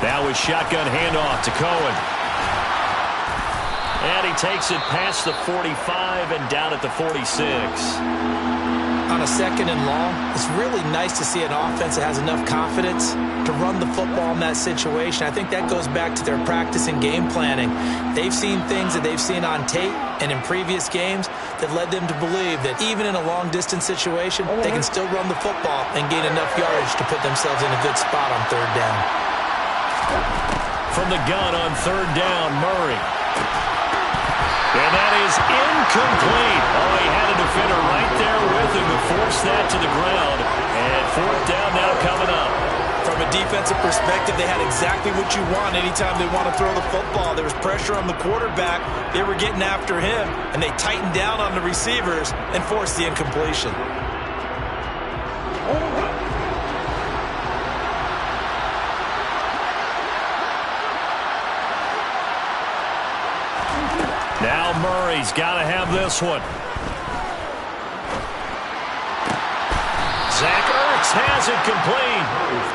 Now with shotgun handoff to Cohen. And he takes it past the 45 and down at the 46. On a 2nd and long, it's really nice to see an offense that has enough confidence to run the football in that situation. I think that goes back to their practice and game planning. They've seen things that they've seen on tape and in previous games that led them to believe that even in a long-distance situation, they can still run the football and gain enough yardage to put themselves in a good spot on 3rd down. From the gun on 3rd down, Murray. And that is incomplete. Oh, he had a defender right there with him to force that to the ground. And 4th down now coming up. From a defensive perspective, they had exactly what you want anytime they want to throw the football. There was pressure on the quarterback. They were getting after him, and they tightened down on the receivers and forced the incompletion. Now Murray's got to have this one. Zach Ertz Pitts has it complete.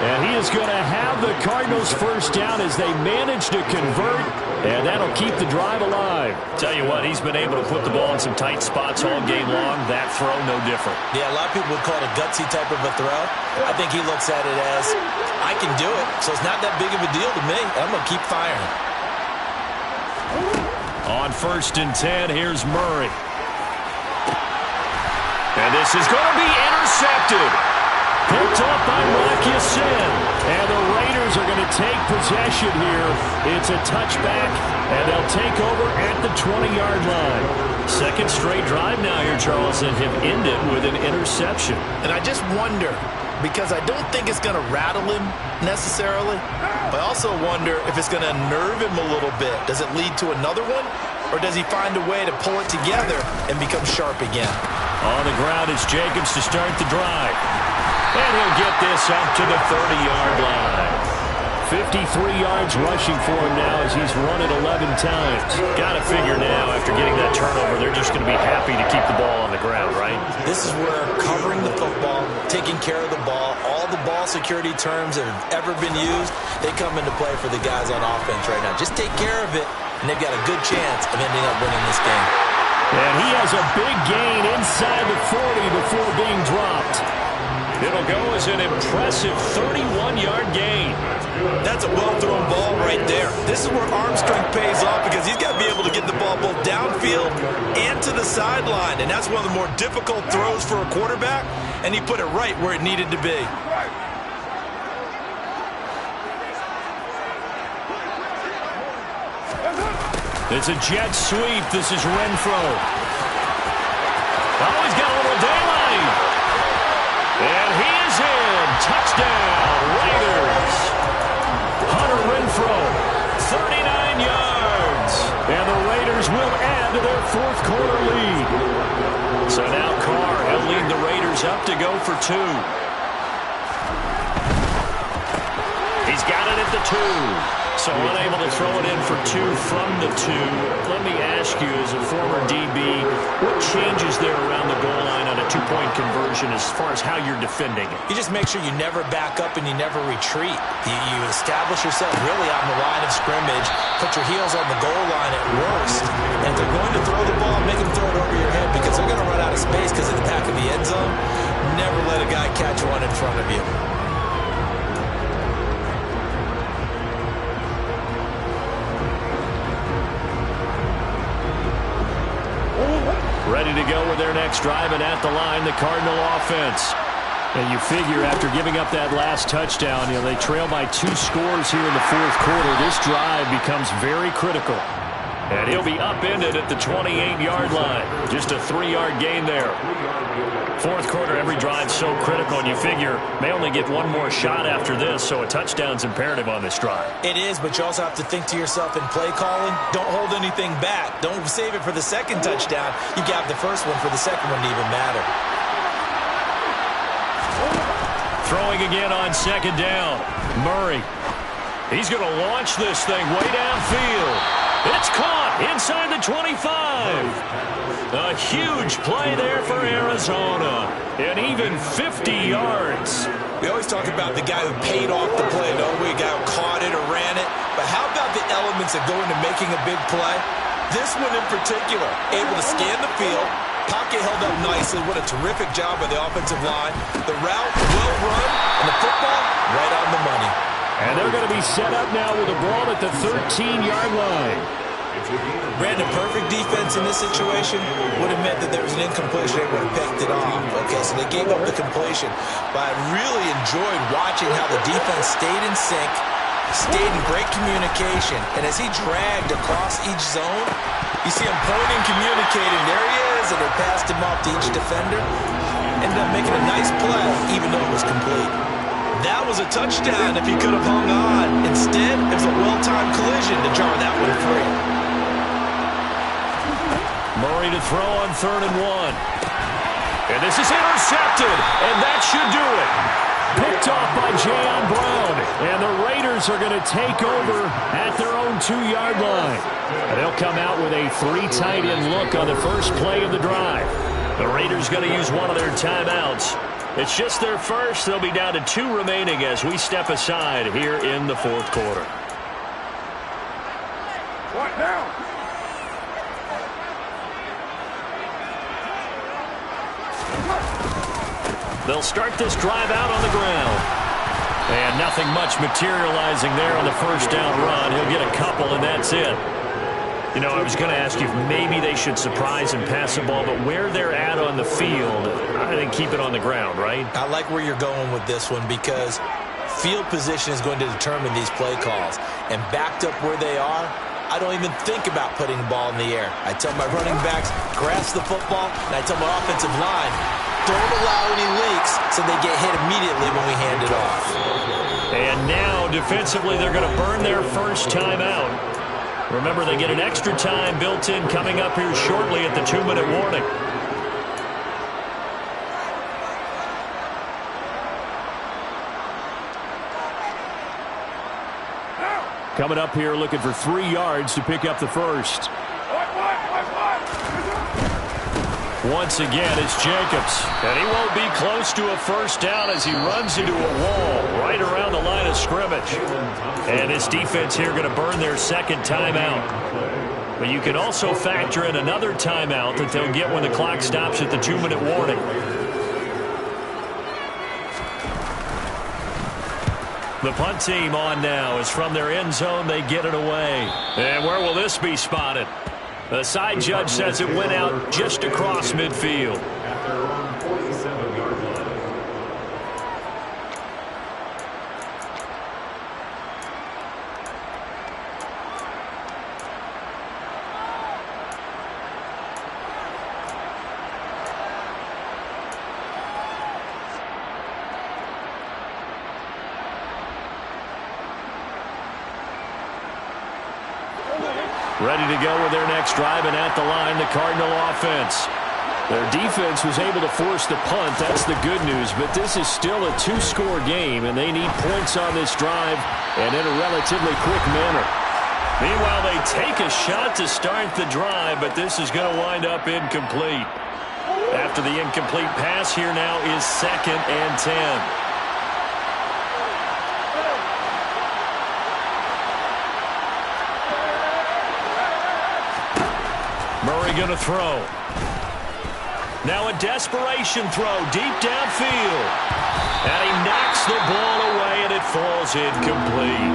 And he is going to have the Cardinals first down as they manage to convert, and that'll keep the drive alive. Tell you what, he's been able to put the ball in some tight spots all game long. That throw, no different. Yeah, a lot of people would call it a gutsy type of a throw. I think he looks at it as, I can do it, so it's not that big of a deal to me. I'm going to keep firing. On 1st and 10, here's Murray. And this is going to be intercepted. Picked up by Rocky Sin. And the Raiders are going to take possession here. It's a touchback, and they'll take over at the 20-yard line. Second straight drive now here, Charles, and have ended with an interception. And I just wonder, because I don't think it's going to rattle him necessarily, but I also wonder if it's going to unnerve him a little bit. Does it lead to another one, or does he find a way to pull it together and become sharp again? On the ground is Jacobs to start the drive. And he'll get this up to the 30-yard line. 53 yards rushing for him now as he's run it 11 times. Got to figure now, after getting that turnover, they're just going to be happy to keep the ball on the ground, right? This is where covering the football, taking care of the ball, all the ball security terms that have ever been used, they come into play for the guys on offense right now. Just take care of it, and they've got a good chance of ending up winning this game. And he has a big gain inside the 40 before being dropped. It'll go as an impressive 31-yard gain. That's a well-thrown ball right there. This is where arm strength pays off because he's got to be able to get the ball both downfield and to the sideline. And that's one of the more difficult throws for a quarterback, and he put it right where it needed to be. It's a jet sweep. This is Renfro. Oh, he's got a little daylight. And he is in. Touchdown, Raiders. Hunter Renfro, 39 yards. and the Raiders will add to their fourth quarter lead. So now Carr, he'll lead the Raiders up to go for 2. He's got it at the 2. So unable to throw it in for 2 from the 2. Let me ask you, as a former DB, what changes there around the goal line on a 2-point conversion as far as how you're defending it? You just make sure you never back up and you never retreat. You establish yourself really on the line of scrimmage, put your heels on the goal line at worst. And if they're going to throw the ball, make them throw it over your head because they're going to run out of space because of the back of the end zone. Never let a guy catch one in front of you. Ready to go with their next drive, and at the line, the Cardinal offense. And you figure after giving up that last touchdown, they trail by 2 scores here in the fourth quarter. This drive becomes very critical. And he'll be upended at the 28-yard line. Just a 3-yard gain there. Fourth quarter, every drive so critical, and you figure may only get one more shot after this, so a touchdown's imperative on this drive. It is, but you also have to think to yourself in play calling, don't hold anything back. Don't save it for the second touchdown. You got the first one for the second one to even matter. Throwing again on 2nd down. Murray. He's going to launch this thing way downfield. It's caught inside the 25. A huge play there for Arizona. And even 50 yards. We always talk about the guy who paid off the play, don't we? A guy who caught it or ran it. But how about the elements that go into making a big play? This one in particular, able to scan the field. Pocket held up nicely. What a terrific job by the offensive line. The route, well run, and the football, right on the money. And they're going to be set up now with the ball at the 13-yard line. Brandon, perfect defense in this situation would have meant that there was an incompletion. They would have picked it off. Okay, so they gave up the completion. But I really enjoyed watching how the defense stayed in sync, stayed in great communication. And as he dragged across each zone, you see him pointing, communicating. There he is, and they passed him off to each defender. Ended up making a nice play, even though it was complete. That was a touchdown if he could have hung on. Instead, it was a well-timed collision to jar that one free. Murray to throw on 3rd and 1. And this is intercepted, and that should do it. Picked off by Jayon Brown. And the Raiders are going to take over at their own 2-yard line. And they'll come out with a 3 tight end look on the first play of the drive. The Raiders going to use one of their timeouts. It's just their first. They'll be down to 2 remaining as we step aside here in the fourth quarter. What now? They'll start this drive out on the ground. And nothing much materializing there on the first down run. He'll get a couple, and that's it. You know, I was going to ask you if maybe they should surprise and pass the ball, but where they're at on the field, I think keep it on the ground, right? I like where you're going with this one because field position is going to determine these play calls. And backed up where they are, I don't even think about putting the ball in the air. I tell my running backs, grasp the football, and I tell my offensive line, don't allow any leaks so they get hit immediately when we hand it off. And now, defensively, they're going to burn their first timeout. Remember, they get an extra time built in coming up here shortly at the 2-minute warning. Coming up here looking for 3 yards to pick up the first. Once again, it's Jacobs. And he won't be close to a first down as he runs into a wall right around the line of scrimmage. And his defense here going to burn their second timeout. But you can also factor in another timeout that they'll get when the clock stops at the 2-minute warning. The punt team on now is from their end zone. They get it away. And where will this be spotted? The side judge says it went out just across midfield. After around 47-yard line. Ready to go with their next drive, and at the line, the Cardinal offense. Their defense was able to force the punt. That's the good news, but this is still a 2-score game, and they need points on this drive and in a relatively quick manner. Meanwhile, they take a shot to start the drive, but this is going to wind up incomplete. After the incomplete pass, here now is 2nd and 10. Murray going to throw. Now a desperation throw deep downfield. And he knocks the ball away, and it falls incomplete.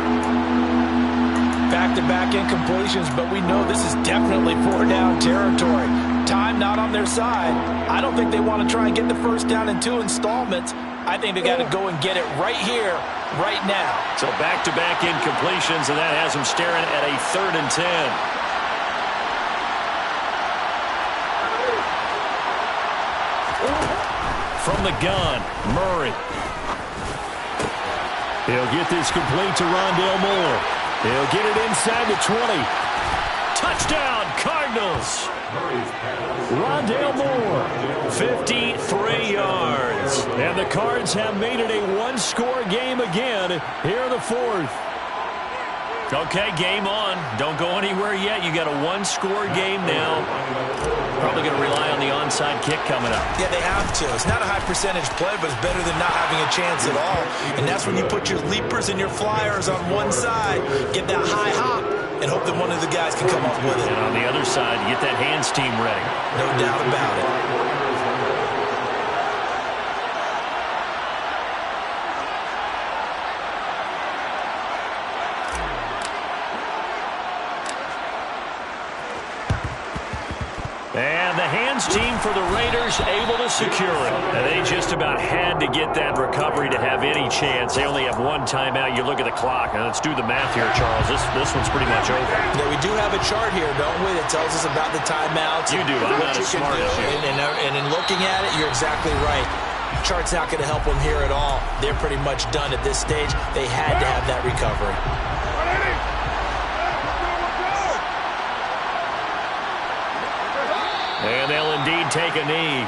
Back-to-back incompletions, but we know this is definitely 4-down territory. Time not on their side. I don't think they want to try and get the first down in 2 installments. I think they got to go and get it right here, right now. So back-to-back incompletions, and that has them staring at a 3rd and 10. From the gun, Murray. He'll get this complete to Rondale Moore. He'll get it inside the 20. Touchdown, Cardinals. Rondale Moore, 53 yards. and the Cards have made it a 1-score game again here in the 4th. Okay, game on. Don't go anywhere yet. You got a 1-score game now. Probably going to rely on the onside kick coming up. Yeah, they have to. It's not a high percentage play, but it's better than not having a chance at all. And that's when you put your leapers and your flyers on one side, get that high hop, and hope that one of the guys can come up with it. And on the other side, get that hands team ready. No doubt about it. And the hands team for the Raiders able to secure it. And they just about had to get that recovery to have any chance. They only have 1 timeout. You look at the clock. Now let's do the math here, Charles. This one's pretty much over. Yeah, we do have a chart here, don't we, that tells us about the timeouts. You do. I'm not as smart as you. And in looking at it, you're exactly right. Chart's not going to help them here at all. They're pretty much done at this stage. They had to have that recovery. And they'll indeed take a knee.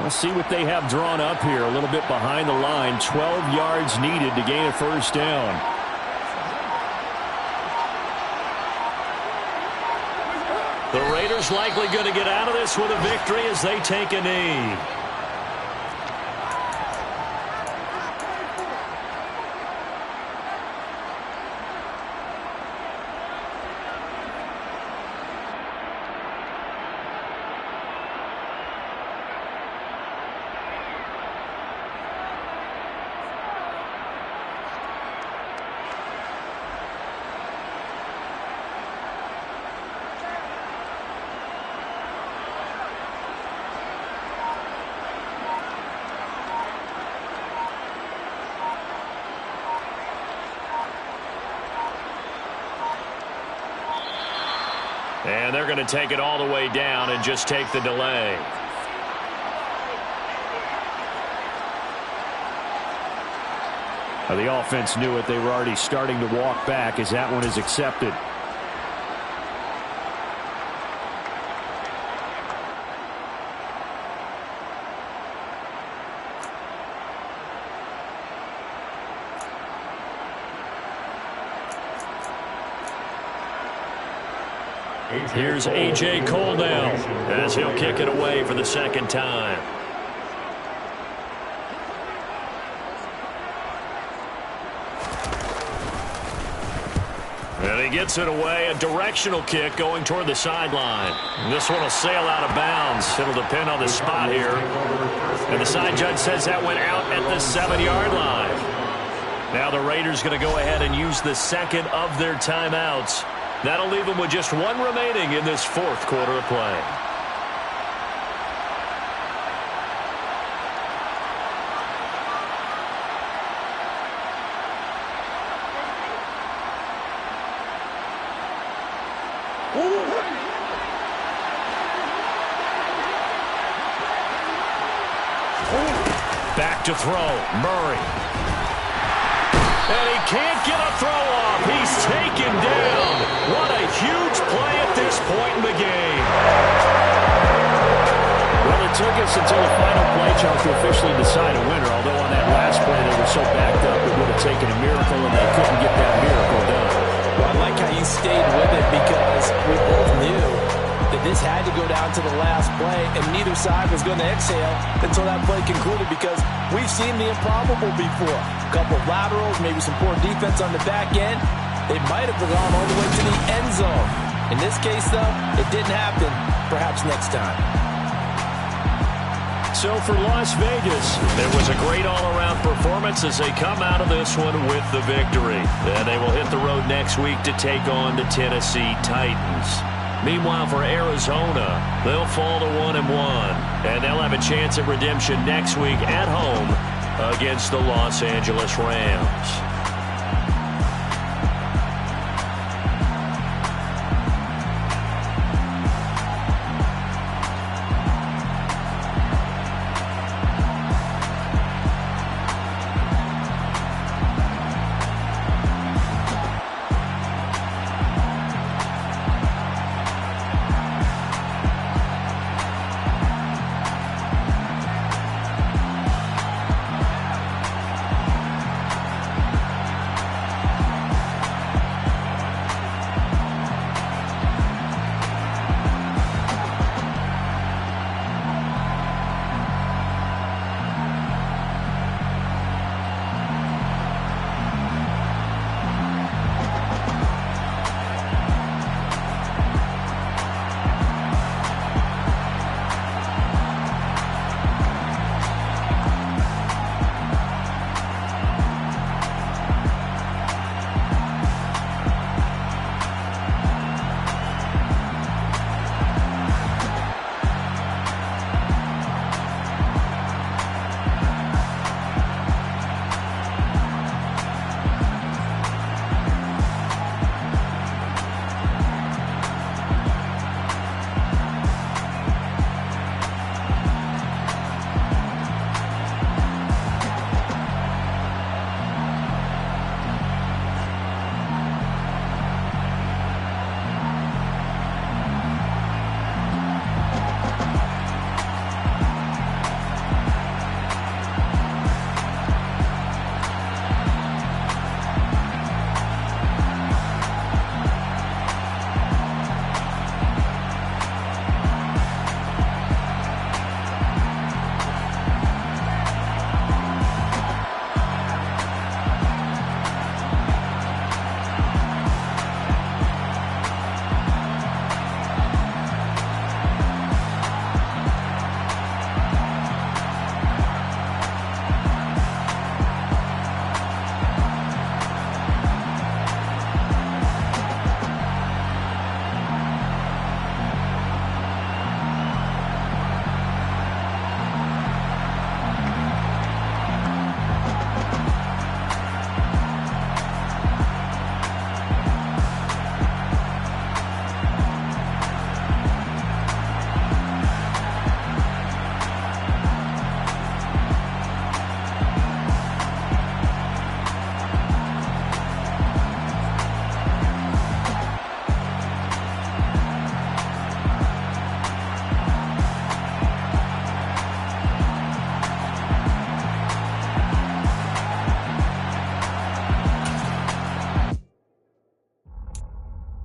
We'll see what they have drawn up here. A little bit behind the line. 12 yards needed to gain a first down. The Raiders likely going to get out of this with a victory as they take a knee. And they're going to take it all the way down and just take the delay. The offense knew it. They were already starting to walk back as that one is accepted. Here's A.J. Cole now as he'll kick it away for the second time. And he gets it away, a directional kick going toward the sideline. This one will sail out of bounds. It'll depend on the spot here. And the side judge says that went out at the 7-yard line. Now the Raiders going to go ahead and use the second of their timeouts. That'll leave them with just one remaining in this fourth quarter of play. Back to throw, Murray. And he can't get a throw off. He's taken down. What a huge play at this point in the game. Well, it took us until the final play, Chuck, to officially decide a winner. Although on that last play they were so backed up it would have taken a miracle, and they couldn't get that miracle done. Well, I like how you stayed with it because we both knew that this had to go down to the last play, and neither side was going to exhale until that play concluded because we've seen the improbable before. A couple of laterals, maybe some poor defense on the back end. They might have gone all the way to the end zone. In this case, though, it didn't happen. Perhaps next time. So for Las Vegas, it was a great all-around performance as they come out of this one with the victory. And they will hit the road next week to take on the Tennessee Titans. Meanwhile, for Arizona, they'll fall to 1-1, and they'll have a chance at redemption next week at home against the Los Angeles Rams.